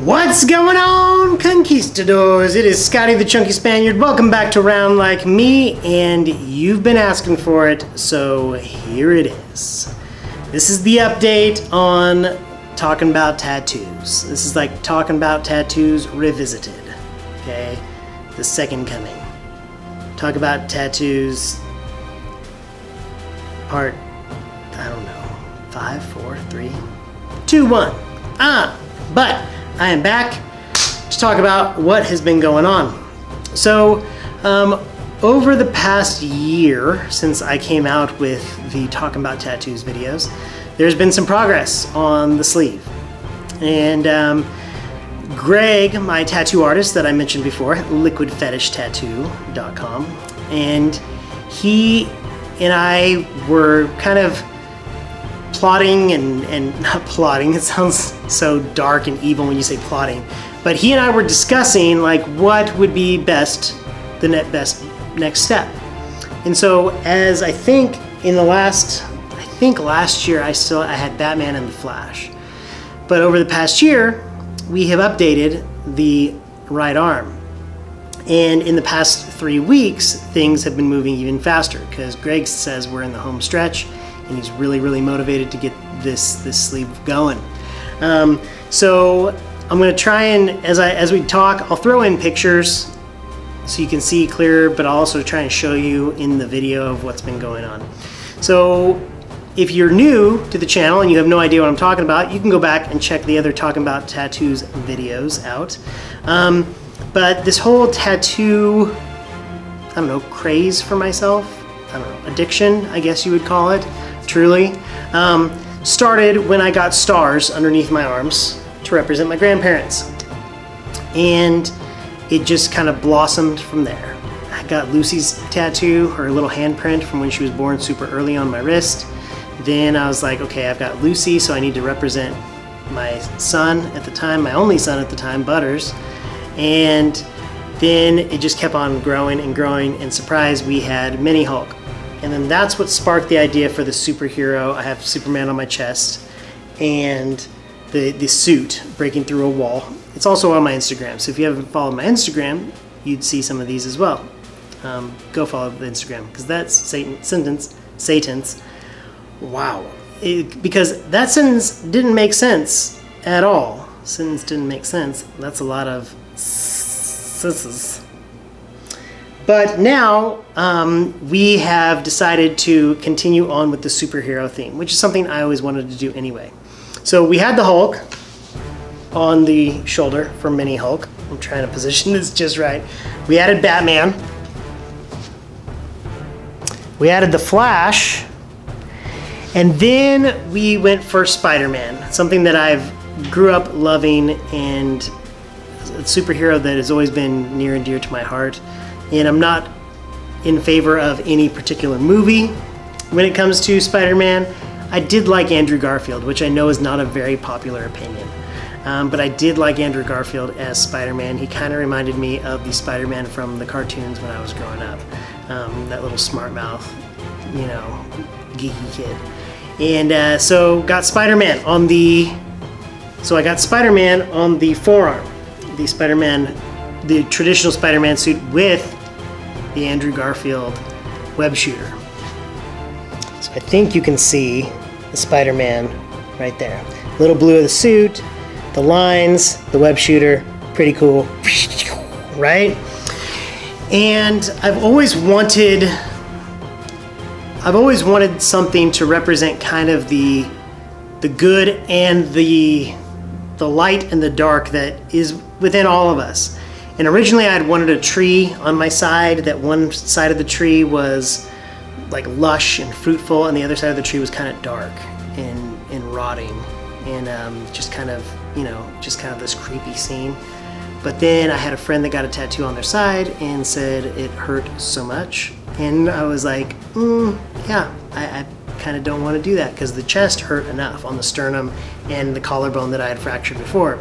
What's going on, conquistadors? It is Scotty the Chunky Spaniard. Welcome back to Round Like Me, and you've been asking for it, so here it is. This is the update on Talking About Tattoos. This is like Talking About Tattoos revisited, okay? The second coming. Talk About Tattoos, part, I don't know, 5, 4, 3, 2, 1. But I am back to talk about what has been going on. So, over the past year, since I came out with the Talking About Tattoos videos, there's been some progress on the sleeve. And Greg, my tattoo artist that I mentioned before, liquidfetishtattoo.com, and he and I were kind of plotting and not plotting, it sounds so dark and evil when you say plotting, but he and I were discussing like what would be best, the best next step. And so as I think in the last year I had Batman and the Flash, but over the past year we have updated the right arm, and in the past 3 weeks things have been moving even faster because Greg says we're in the home stretch and he's really motivated to get this sleeve going. So I'm going to try and, as we talk, I'll throw in pictures so you can see clearer, but I'll also try and show you in the video of what's been going on. So if you're new to the channel and you have no idea what I'm talking about, you can go back and check the other Talking About Tattoos videos out. But this whole tattoo, I don't know, craze for myself, I don't know, addiction, I guess you would call it, truly, started when I got stars underneath my arms to represent my grandparents. And it just kind of blossomed from there. I got Lucy's tattoo, her little handprint from when she was born, super early on my wrist. Then I was like, okay, I've got Lucy, so I need to represent my son at the time, my only son at the time, Butters. And then it just kept on growing and growing, and surprise, we had Mini Hulk. And then that's what sparked the idea for the superhero. I have Superman on my chest and the suit breaking through a wall. It's also on my Instagram, so if you haven't followed my Instagram, you'd see some of these as well. Go follow the Instagram, because that's Satan's. Wow. Because that sentence didn't make sense at all. Sentence didn't make sense. That's a lot of senses. But now we have decided to continue on with the superhero theme, which is something I always wanted to do anyway. So we had the Hulk on the shoulder for Mini Hulk. I'm trying to position this just right. We added Batman. We added the Flash. And then we went for Spider-Man, something that I've grew up loving and a superhero that has always been near and dear to my heart. And I'm not in favor of any particular movie when it comes to Spider-Man. I did like Andrew Garfield, which I know is not a very popular opinion. But I did like Andrew Garfield as Spider-Man. He kind of reminded me of the Spider-Man from the cartoons when I was growing up. That little smart mouth, you know, geeky kid. And so got Spider-Man on the... So I got Spider-Man on the forearm. The Spider-Man, the traditional Spider-Man suit with the Andrew Garfield web shooter. So I think you can see the Spider-Man right there. Little blue of the suit, the lines, the web shooter, pretty cool, right? And I've always wanted something to represent kind of the good and the light and the dark that is within all of us. And originally I had wanted a tree on my side, that one side of the tree was like lush and fruitful and the other side of the tree was kind of dark and rotting and just kind of, you know, just kind of this creepy scene. But then I had a friend that got a tattoo on their side and said it hurt so much. And I was like, yeah, I kind of don't want to do that because the chest hurt enough on the sternum and the collarbone that I had fractured before.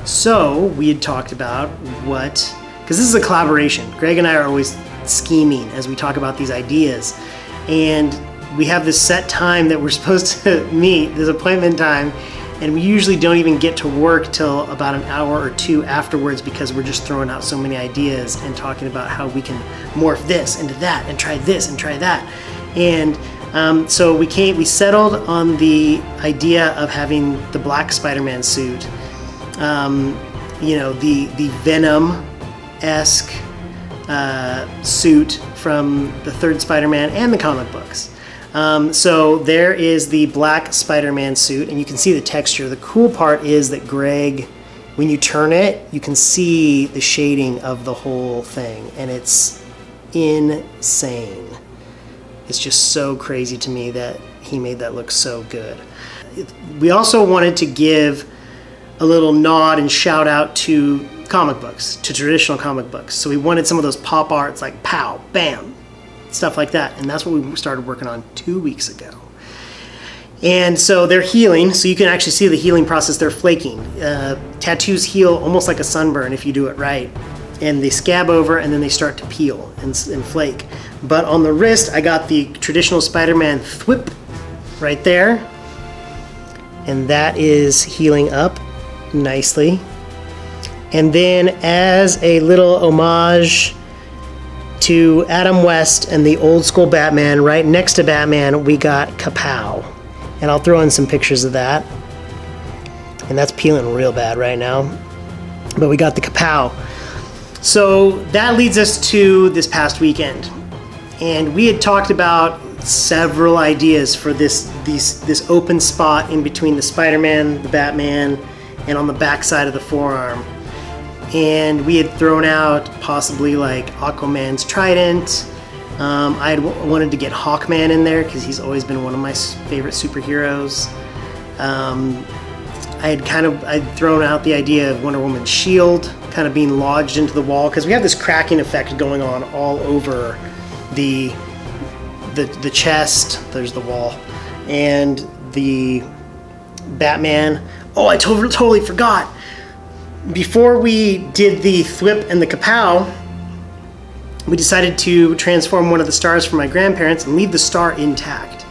So we had talked about what, because this is a collaboration. Greg and I are always scheming as we talk about these ideas. And we have this set time that we're supposed to meet, this appointment time, And we usually don't even get to work till about an hour or two afterwards because we're just throwing out so many ideas and talking about how we can morph this into that and try this and try that. And so we settled on the idea of having the black Spider-Man suit, you know, the Venom-esque suit from the third Spider-Man and the comic books. So there is the black Spider-Man suit, and you can see the texture. The cool part is that Greg, when you turn it, you can see the shading of the whole thing, and it's insane. It's just so crazy to me that he made that look so good. We also wanted to give a little nod and shout out to comic books, to traditional comic books. So we wanted some of those pop arts like pow, bam, stuff like that. And that's what we started working on 2 weeks ago. And so they're healing, so you can actually see the healing process. They're flaking. Tattoos heal almost like a sunburn if you do it right. And they scab over and then they start to peel and flake. But on the wrist, I got the traditional Spider-Man thwip right there. And that is healing up nicely. And then as a little homage to Adam West and the old school Batman, right next to Batman, we got Kapow. And I'll throw in some pictures of that. And that's peeling real bad right now. But we got the Kapow. So that leads us to this past weekend. And we had talked about several ideas for this open spot in between the Spider-Man, the Batman, and on the back side of the forearm. And we had thrown out possibly like Aquaman's trident. I had wanted to get Hawkman in there because he's always been one of my favorite superheroes. I'd thrown out the idea of Wonder Woman's shield kind of being lodged into the wall because we have this cracking effect going on all over the chest. There's the wall, and the Batman. Oh, I totally forgot. Before we did the thwip and the kapow, we decided to transform one of the stars from my grandparents and leave the star intact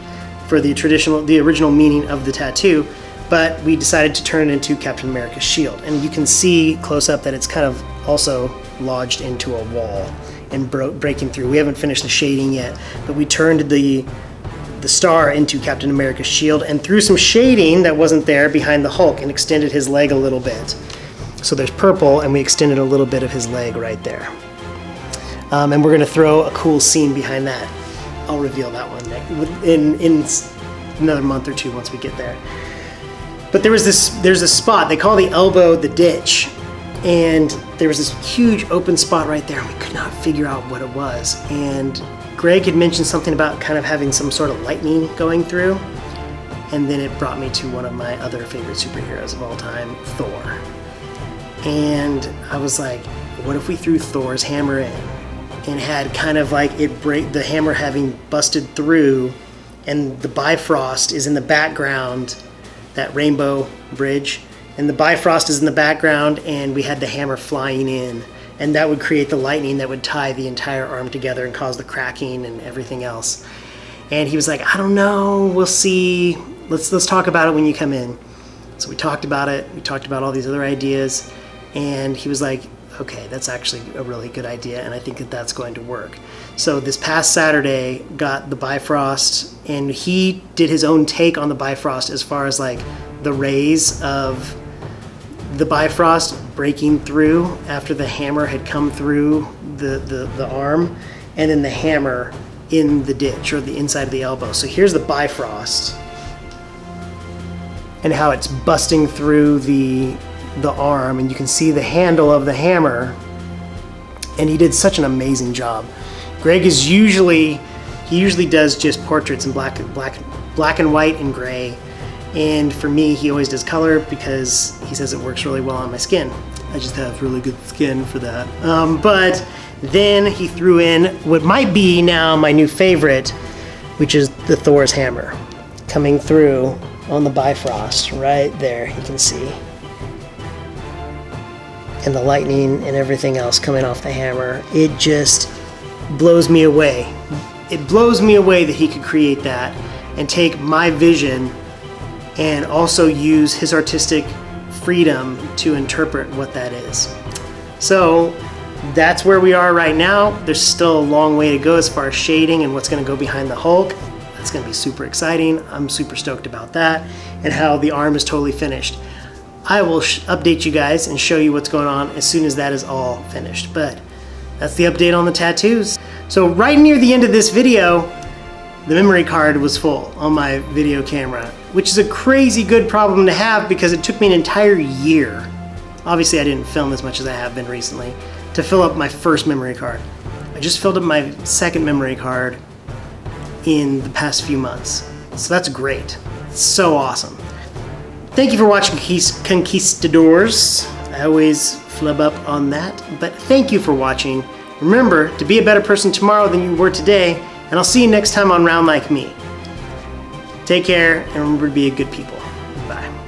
for the original meaning of the tattoo, but we decided to turn it into Captain America's shield. And you can see close up that it's kind of also lodged into a wall and breaking through. We haven't finished the shading yet, but we turned the star into Captain America's shield and threw some shading that wasn't there behind the Hulk and extended his leg a little bit. So there's purple, and we extended a little bit of his leg right there. And we're going to throw a cool scene behind that. I'll reveal that one in another month or two once we get there. But there's a spot, they call the elbow the ditch. And there was this huge open spot right there, and we could not figure out what it was. And Greg had mentioned something about kind of having some sort of lightning going through. And then it brought me to one of my other favorite superheroes of all time, Thor. And I was like, what if we threw Thor's hammer in and had kind of like the hammer having busted through, and the Bifrost is in the background, that rainbow bridge, and the Bifrost is in the background, and we had the hammer flying in, and that would create the lightning that would tie the entire arm together and cause the cracking and everything else. And he was like, I don't know, we'll see. Let's talk about it when you come in. So we talked about it. We talked about all these other ideas. And he was like, okay, that's actually a really good idea, and I think that that's going to work. So this past Saturday, got the Bifrost, and he did his own take on the Bifrost as far as like the rays of the Bifrost breaking through after the hammer had come through the arm, and then the hammer in the ditch or the inside of the elbow. So here's the Bifrost and how it's busting through the arm, and you can see the handle of the hammer, and he did such an amazing job. Greg is usually does just portraits in black and white and gray, and for me he always does color because he says it works really well on my skin. I just have really good skin for that. But then he threw in what might be now my new favorite, which is the Thor's hammer coming through on the Bifrost right there, you can see. And the lightning and everything else coming off the hammer. It just blows me away. It blows me away that he could create that and take my vision and also use his artistic freedom to interpret what that is. So that's where we are right now. There's still a long way to go as far as shading and what's going to go behind the Hulk. That's going to be super exciting. I'm super stoked about that, and how the arm is totally finished. I will update you guys and show you what's going on as soon as that is all finished. But that's the update on the tattoos. So right near the end of this video, the memory card was full on my video camera, which is a crazy good problem to have because it took me an entire year. Obviously I didn't film as much as I have been recently to fill up my first memory card. I just filled up my second memory card in the past few months. So that's great. It's so awesome. Thank you for watching Conquistadors. I always flub up on that, but thank you for watching. Remember to be a better person tomorrow than you were today, and I'll see you next time on Round Like Me. Take care, and remember to be a good people. Bye.